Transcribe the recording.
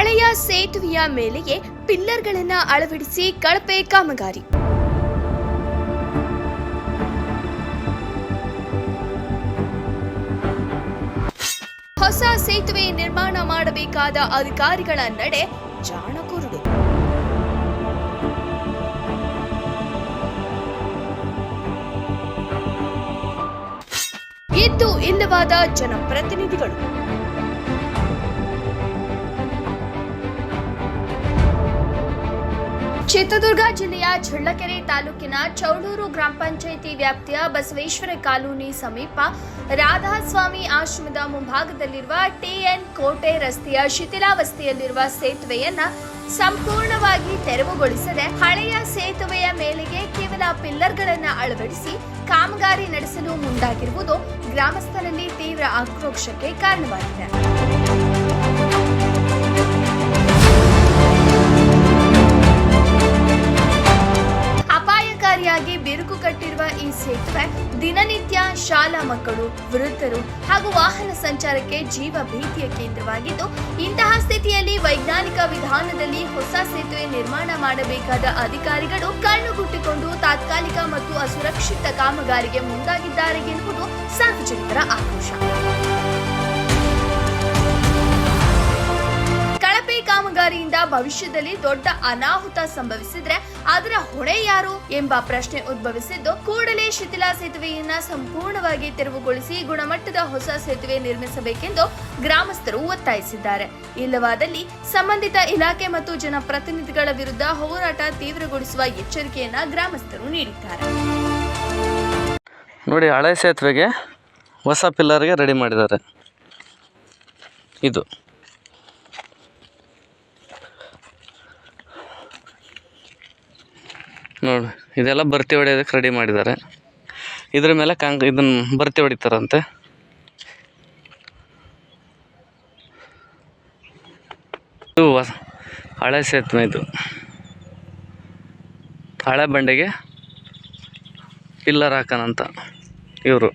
ಹಳೆಯ ಸೇತುವೆಯ ಮೇಲೆಯೇ ಪಿಲ್ಲರ್ಗಳನ್ನು ಅಳವಡಿಸಿ ಕಳಪೆ ಕಾಮಗಾರಿ. ಹೊಸ ಸೇತುವೆ ನಿರ್ಮಾಣ ಮಾಡಬೇಕಾದ ಅಧಿಕಾರಿಗಳ ನಡೆ ಜಾಣಕುರುಡು. ಇದ್ದು ಇಲ್ಲವಾದ ಜನಪ್ರತಿನಿಧಿಗಳು. ಚಿತ್ರದುರ್ಗ ಜಿಲ್ಲೆಯ ಚಳ್ಳಕೆರೆ ತಾಲೂಕಿನ ಚೌಡೂರು ಗ್ರಾಮ ಪಂಚಾಯಿತಿ ವ್ಯಾಪ್ತಿಯ ಬಸವೇಶ್ವರ ಕಾಲೋನಿ ಸಮೀಪ ರಾಧಾಸ್ವಾಮಿ ಆಶ್ರಮದ ಮುಂಭಾಗದಲ್ಲಿರುವ ಟಿಎನ್ ಕೋಟೆ ರಸ್ತೆಯ ಶಿಥಿಲಾವಸ್ಥೆಯಲ್ಲಿರುವ ಸೇತುವೆಯನ್ನ ಸಂಪೂರ್ಣವಾಗಿ ತೆರವುಗೊಳಿಸದೆ ಹಳೆಯ ಸೇತುವೆಯ ಮೇಲೆಗೆ ಕೇವಲ ಪಿಲ್ಲರ್ಗಳನ್ನು ಅಳವಡಿಸಿ ಕಾಮಗಾರಿ ನಡೆಸಲು ಮುಂದಾಗಿರುವುದು ಗ್ರಾಮಸ್ಥರಲ್ಲಿ ತೀವ್ರ ಆಕ್ರೋಶಕ್ಕೆ ಕಾರಣವಾಗಿದೆ. ಅಪಾಯಕಾರಿಯಾಗಿ ಬಿರುಕು ಕಟ್ಟಿರುವ ಈ ಸೇತುವೆ ದಿನನಿತ್ಯ ಶಾಲಾ ಮಕ್ಕಳು, ವೃದ್ಧರು ಹಾಗೂ ವಾಹನ ಸಂಚಾರಕ್ಕೆ ಜೀವ ಭೀತಿಯ ಕೇಂದ್ರವಾಗಿದ್ದು, ಇಂತಹ ಸ್ಥಿತಿಯಲ್ಲಿ ವೈಜ್ಞಾನಿಕ ವಿಧಾನದಲ್ಲಿ ಹೊಸ ಸೇತುವೆ ನಿರ್ಮಾಣ ಮಾಡಬೇಕಾದ ಅಧಿಕಾರಿಗಳು ಕಣ್ಣುಗುಟ್ಟಿಕೊಂಡು ತಾತ್ಕಾಲಿಕ ಮತ್ತು ಅಸುರಕ್ಷಿತ ಕಾಮಗಾರಿಗೆ ಮುಂದಾಗಿದ್ದಾರೆ ಎನ್ನುವುದು ಸಾರ್ವಜನಿಕರ ಆಕ್ರೋಶ. ಕಳಪೆ ಕಾಮಗಾರಿಯಿಂದ ಭವಿಷ್ಯದಲ್ಲಿ ದೊಡ್ಡ ಅನಾಹುತ ಸಂಭವಿಸಿದ್ರೆ ಅದರ ಹೊಣೆ ಯಾರು ಎಂಬ ಪ್ರಶ್ನೆ ಉದ್ಭವಿಸಿದ್ದು, ಕೂಡಲೇ ಶಿಥಿಲ ಸೇತುವೆಯನ್ನ ಸಂಪೂರ್ಣವಾಗಿ ತೆರವುಗೊಳಿಸಿ ಗುಣಮಟ್ಟದ ಹೊಸ ಸೇತುವೆ ನಿರ್ಮಿಸಬೇಕೆಂದು ಗ್ರಾಮಸ್ಥರು ಒತ್ತಾಯಿಸಿದ್ದಾರೆ. ಇಲ್ಲವಾದಲ್ಲಿ ಸಂಬಂಧಿತ ಇಲಾಖೆ ಮತ್ತು ಜನಪ್ರತಿನಿಧಿಗಳ ವಿರುದ್ಧ ಹೋರಾಟ ತೀವ್ರಗೊಳಿಸುವ ಎಚ್ಚರಿಕೆಯನ್ನ ಗ್ರಾಮಸ್ಥರು ನೀಡಿದ್ದಾರೆ. ನೋಡಿ, ಹಳೆ ಸೇತುವೆಗೆ ಹೊಸ ಪಿಲ್ಲರ್ಗೆ ರೆಡಿ ಮಾಡಿದ್ದಾರೆ. ಇದು ನೋಡಿ, ಇದೆಲ್ಲ ಭರ್ತಿ ಹೊಡೆಯೋದಕ್ಕೆ ರೆಡಿ ಮಾಡಿದ್ದಾರೆ. ಇದ್ರ ಮೇಲೆ ಇದನ್ನು ಭರ್ತಿ ಹೊಡಿತಾರಂತೆ. ಇದು ಹಳೆ ಸೇತುವೆ. ಇದು ಹಳೆ ಬಂಡೆಗೆ ಪಿಲ್ಲರ್ ಹಾಕೋಣಂತ ಇವರು